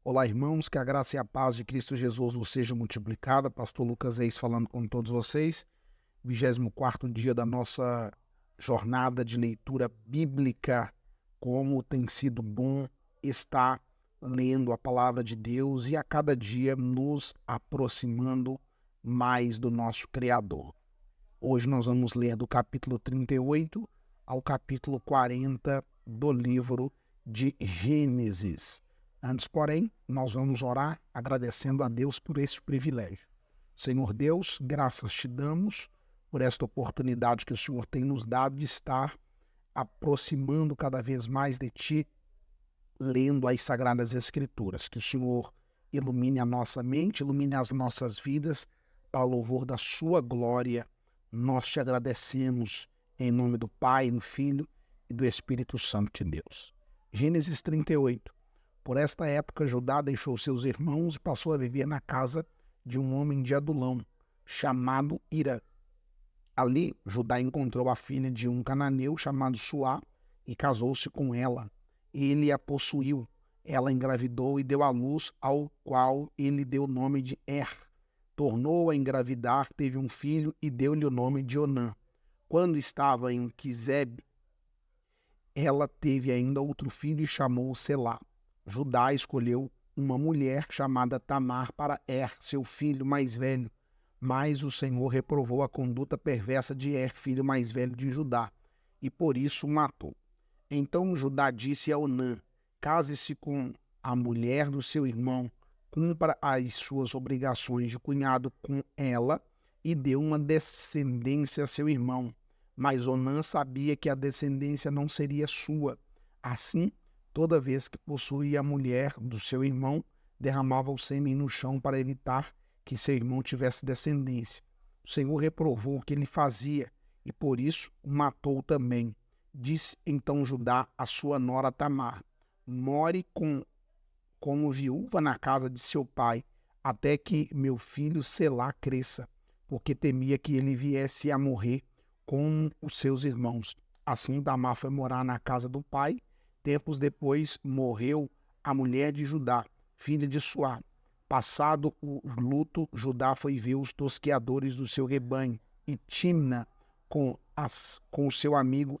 Olá, irmãos, que a graça e a paz de Cristo Jesus vos seja multiplicada. Pastor Lucas Reis falando com todos vocês. 24º dia da nossa jornada de leitura bíblica. Como tem sido bom estar lendo a palavra de Deus e a cada dia nos aproximando mais do nosso Criador. Hoje nós vamos ler do capítulo 38 ao capítulo 40 do livro de Gênesis. Antes, porém, nós vamos orar agradecendo a Deus por esse privilégio. Senhor Deus, graças te damos por esta oportunidade que o Senhor tem nos dado de estar aproximando cada vez mais de Ti, lendo as Sagradas Escrituras. Que o Senhor ilumine a nossa mente, ilumine as nossas vidas, para louvor da Sua glória. Nós te agradecemos em nome do Pai, do Filho e do Espírito Santo de Deus. Gênesis 38. Por esta época, Judá deixou seus irmãos e passou a viver na casa de um homem de Adulão, chamado Hira. Ali, Judá encontrou a filha de um cananeu chamado Suá e casou-se com ela. Ele a possuiu. Ela engravidou e deu à luz, ao qual ele deu o nome de Tornou a engravidar, teve um filho e deu-lhe o nome de Onã. Quando estava em Quizebe, ela teve ainda outro filho e chamou-o Selá. Judá escolheu uma mulher chamada Tamar para seu filho mais velho, mas o Senhor reprovou a conduta perversa de filho mais velho de Judá, e por isso o matou. Então Judá disse a Onã: case-se com a mulher do seu irmão, cumpra as suas obrigações de cunhado com ela e dê uma descendência a seu irmão. Mas Onã sabia que a descendência não seria sua. Assim, toda vez que possuía a mulher do seu irmão, derramava o sêmen no chão para evitar que seu irmão tivesse descendência. O Senhor reprovou o que ele fazia e por isso o matou também. Disse então Judá a sua nora Tamar: more como viúva na casa de seu pai, até que meu filho Selá cresça, porque temia que ele viesse a morrer com os seus irmãos. Assim Tamar foi morar na casa do pai. Tempos depois morreu a mulher de Judá, filha de Suá. Passado o luto, Judá foi ver os tosqueadores do seu rebanho e Timna com o seu amigo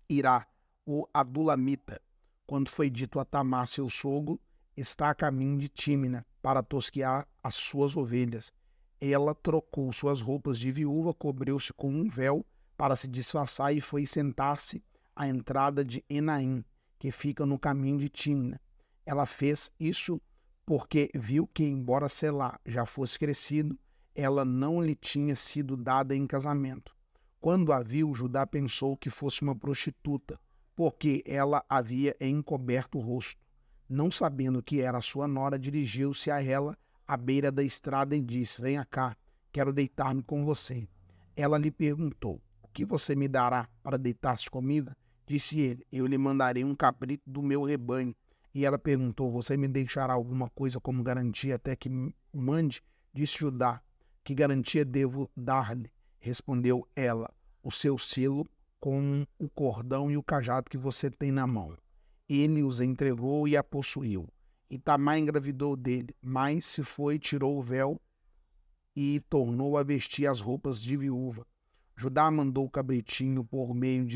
Irá, o Adulamita. Quando foi dito a Tamar, seu sogro, está a caminho de Tímina para tosquear as suas ovelhas. Ela trocou suas roupas de viúva, cobriu-se com um véu para se disfarçar e foi sentar-se à entrada de Enaim, que fica no caminho de Tímina. Ela fez isso porque viu que, embora Selá já fosse crescido, ela não lhe tinha sido dada em casamento. Quando a viu, Judá pensou que fosse uma prostituta, porque ela havia encoberto o rosto. Não sabendo que era sua nora, dirigiu-se a ela à beira da estrada e disse: venha cá, quero deitar-me com você. Ela lhe perguntou: o que você me dará para deitar-se comigo? Disse ele: eu lhe mandarei um cabrito do meu rebanho. E ela perguntou: você me deixará alguma coisa como garantia até que mande? Disse Judá: que garantia devo dar-lhe? Respondeu ela: o seu selo com o cordão e o cajado que você tem na mão. Ele os entregou e a possuiu. E Tamar engravidou dele, mas se foi, tirou o véu e tornou a vestir as roupas de viúva. Judá mandou o cabritinho por meio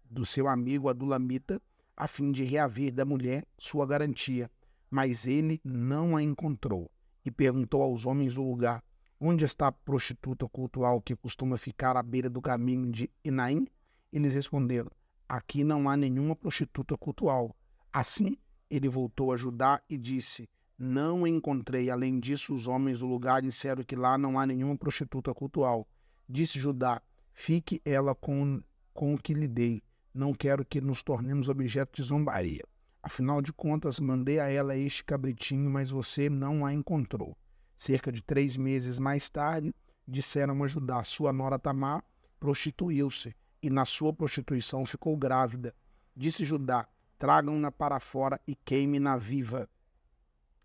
do seu amigo Adulamita, a fim de reaver da mulher sua garantia. Mas ele não a encontrou e perguntou aos homens do lugar: onde está a prostituta cultual que costuma ficar à beira do caminho de Enaim? Eles responderam: aqui não há nenhuma prostituta cultual. Assim, ele voltou a Judá e disse: não encontrei. Além disso, os homens do lugar disseram que lá não há nenhuma prostituta cultual. Disse Judá: fique ela com o que lhe dei. Não quero que nos tornemos objeto de zombaria. Afinal de contas, mandei a ela este cabritinho, mas você não a encontrou. Cerca de 3 meses mais tarde, disseram a Judá: sua nora Tamar prostituiu-se e na sua prostituição ficou grávida. Disse Judá: tragam-na para fora e queime-na viva.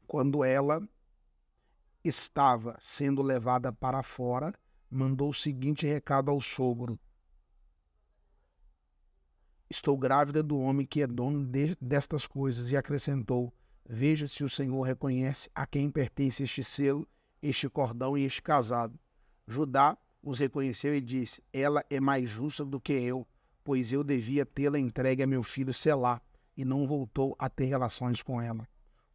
Quando ela estava sendo levada para fora, mandou o seguinte recado ao sogro: estou grávida do homem que é dono destas coisas. E acrescentou: Veja se o Senhor reconhece a quem pertence este selo, este cordão e este casado. Judá os reconheceu e disse: ela é mais justa do que eu, pois eu devia tê-la entregue a meu filho Selá, e não voltou a ter relações com ela.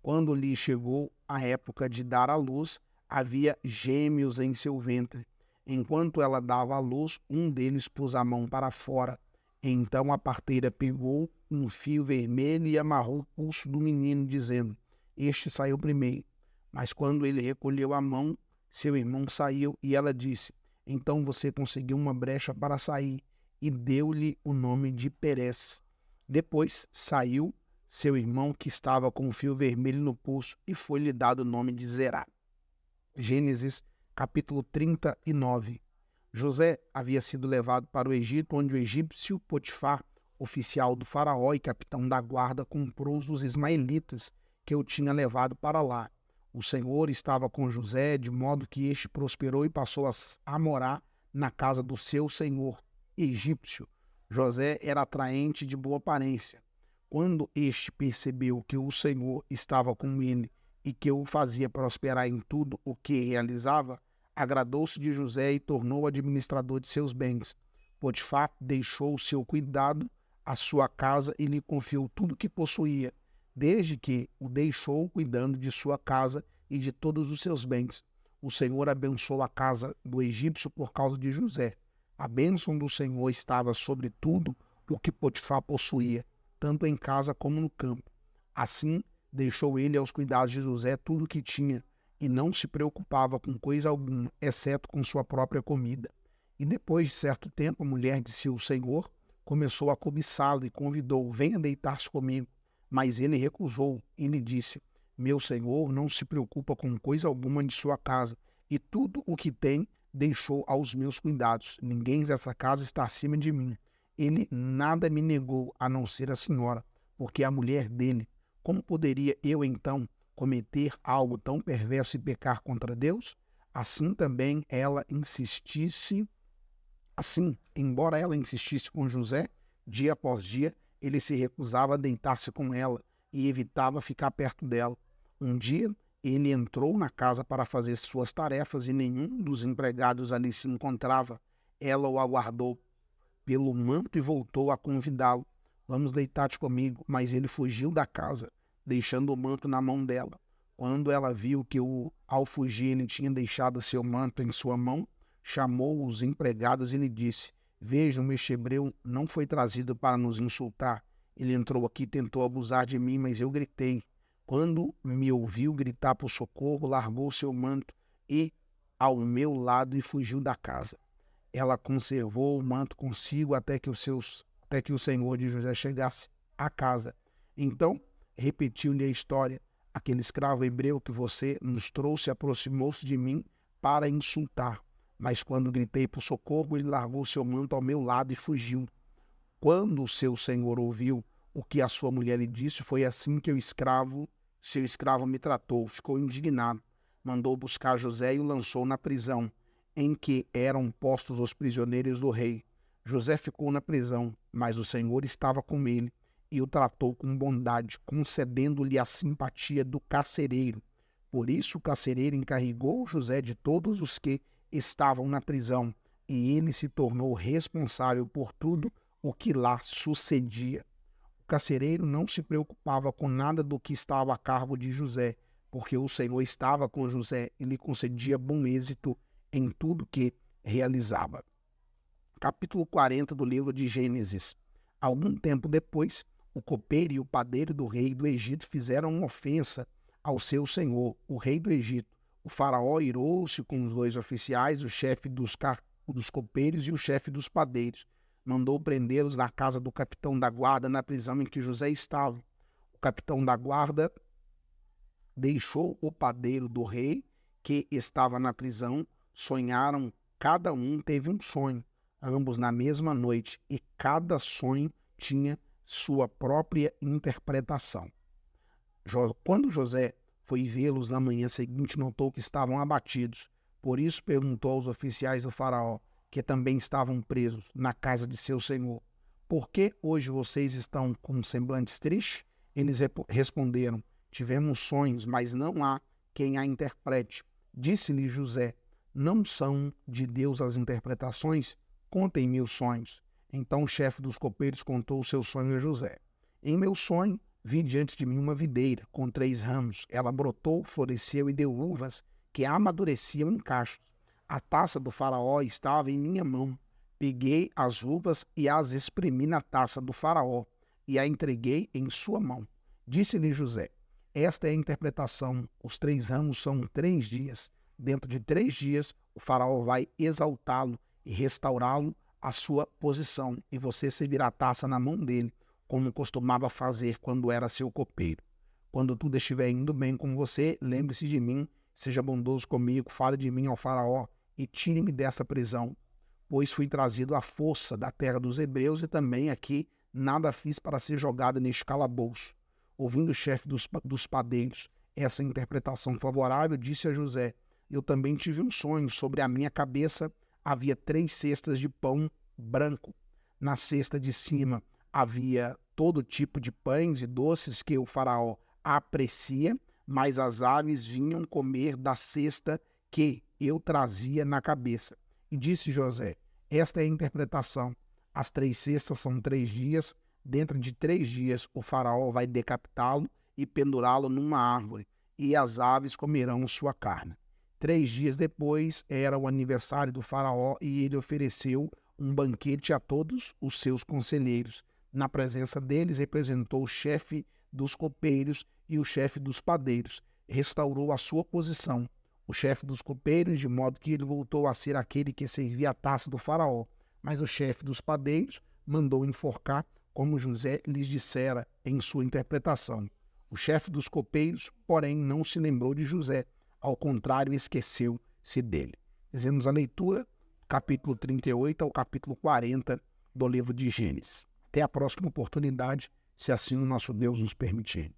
Quando lhe chegou a época de dar à luz, havia gêmeos em seu ventre. Enquanto ela dava à luz, um deles pôs a mão para fora. Então a parteira pegou um fio vermelho e amarrou o pulso do menino, dizendo: este saiu primeiro. Mas quando ele recolheu a mão, seu irmão saiu, e ela disse: então você conseguiu uma brecha para sair, e deu-lhe o nome de Perez. Depois saiu seu irmão, que estava com o fio vermelho no pulso, e foi-lhe dado o nome de Zerá. Gênesis capítulo 39. José havia sido levado para o Egito, onde o egípcio Potifar, oficial do faraó e capitão da guarda, comprou os ismaelitas que o tinha levado para lá. O Senhor estava com José, de modo que este prosperou e passou a morar na casa do seu senhor egípcio. José era atraente, de boa aparência. Quando este percebeu que o Senhor estava com ele e que o fazia prosperar em tudo o que realizava, agradou-se de José e tornou-o administrador de seus bens. Potifar deixou o seu cuidado, a sua casa, e lhe confiou tudo o que possuía, desde que o deixou cuidando de sua casa e de todos os seus bens. O Senhor abençoou a casa do egípcio por causa de José. A bênção do Senhor estava sobre tudo o que Potifar possuía, tanto em casa como no campo. Assim, deixou ele aos cuidados de José tudo o que tinha, e não se preocupava com coisa alguma, exceto com sua própria comida. E depois de certo tempo, a mulher de seu senhor começou a cobiçá-lo e convidou: venha deitar-se comigo. Mas ele recusou e lhe disse: meu senhor não se preocupa com coisa alguma de sua casa, e tudo o que tem deixou aos meus cuidados. Ninguém dessa casa está acima de mim. Ele nada me negou, a não ser a senhora, porque é a mulher dele. Como poderia eu, então, cometer algo tão perverso e pecar contra Deus? Assim também ela insistisse, embora ela insistisse com José, dia após dia, ele se recusava a deitar-se com ela e evitava ficar perto dela. Um dia, ele entrou na casa para fazer suas tarefas e nenhum dos empregados ali se encontrava. Ela o aguardou pelo manto e voltou a convidá-lo: vamos deitar-te comigo. Mas ele fugiu da casa, deixando o manto na mão dela. Quando ela viu que ao fugir ele tinha deixado seu manto em sua mão, chamou os empregados e lhe disse: vejam, este hebreu não foi trazido para nos insultar. Ele entrou aqui e tentou abusar de mim, mas eu gritei. Quando me ouviu gritar por socorro, largou seu manto e ao meu lado e fugiu da casa. Ela conservou o manto consigo até que o senhor de José chegasse à casa. Então repetiu-lhe a história: aquele escravo hebreu que você nos trouxe aproximou-se de mim para insultar, mas quando gritei por socorro, ele largou seu manto ao meu lado e fugiu. Quando o seu senhor ouviu o que a sua mulher lhe disse, foi assim que seu escravo me tratou. Ficou indignado, mandou buscar José e o lançou na prisão em que eram postos os prisioneiros do rei. José ficou na prisão, mas o Senhor estava com ele e o tratou com bondade, concedendo-lhe a simpatia do carcereiro. Por isso o carcereiro encarregou José de todos os que estavam na prisão, e ele se tornou responsável por tudo o que lá sucedia. O carcereiro não se preocupava com nada do que estava a cargo de José, porque o Senhor estava com José e lhe concedia bom êxito em tudo que realizava. Capítulo 40 do livro de Gênesis. Algum tempo depois, o copeiro e o padeiro do rei do Egito fizeram uma ofensa ao seu senhor, o rei do Egito. O faraó irou-se com os dois oficiais, o chefe dos copeiros e o chefe dos padeiros. Mandou prendê-los na casa do capitão da guarda, na prisão em que José estava. O capitão da guarda deixou o padeiro do rei, que estava na prisão. Sonharam, cada um teve um sonho, ambos na mesma noite, e cada sonho tinha sua própria interpretação. Quando José foi vê-los na manhã seguinte, notou que estavam abatidos. Por isso perguntou aos oficiais do faraó, que também estavam presos na casa de seu senhor: por que hoje vocês estão com semblantes tristes? Eles responderam: tivemos sonhos, mas não há quem a interprete. Disse-lhe José: não são de Deus as interpretações? Contem-me os sonhos. Então o chefe dos copeiros contou o seu sonho a José. Em meu sonho, vi diante de mim uma videira com 3 ramos. Ela brotou, floresceu e deu uvas que amadureciam em cachos. A taça do faraó estava em minha mão. Peguei as uvas e as espremi na taça do faraó e a entreguei em sua mão. Disse-lhe José: esta é a interpretação. Os 3 ramos são 3 dias. Dentro de 3 dias, o faraó vai exaltá-lo e restaurá-lo à sua posição, e você servirá a taça na mão dele, como costumava fazer quando era seu copeiro. Quando tudo estiver indo bem com você, lembre-se de mim, seja bondoso comigo, fale de mim ao faraó e tire-me dessa prisão, pois fui trazido à força da terra dos hebreus e também aqui nada fiz para ser jogado neste calabouço. Ouvindo o chefe dos padeiros essa interpretação favorável, disse a José: eu também tive um sonho. Sobre a minha cabeça havia 3 cestas de pão branco. Na cesta de cima havia todo tipo de pães e doces que o faraó aprecia, mas as aves vinham comer da cesta que eu trazia na cabeça. E disse José: esta é a interpretação. As 3 cestas são 3 dias. Dentro de 3 dias o faraó vai decapitá-lo e pendurá-lo numa árvore, e as aves comerão sua carne. 3 dias depois era o aniversário do faraó e ele ofereceu um banquete a todos os seus conselheiros. Na presença deles representou o chefe dos copeiros e o chefe dos padeiros. Restaurou a sua posição, o chefe dos copeiros, de modo que ele voltou a ser aquele que servia a taça do faraó. Mas o chefe dos padeiros mandou enforcar, como José lhes dissera em sua interpretação. O chefe dos copeiros, porém, não se lembrou de José. Ao contrário, esqueceu-se dele. Fizemos a leitura, capítulo 38 ao capítulo 40 do livro de Gênesis. Até a próxima oportunidade, se assim o nosso Deus nos permitir.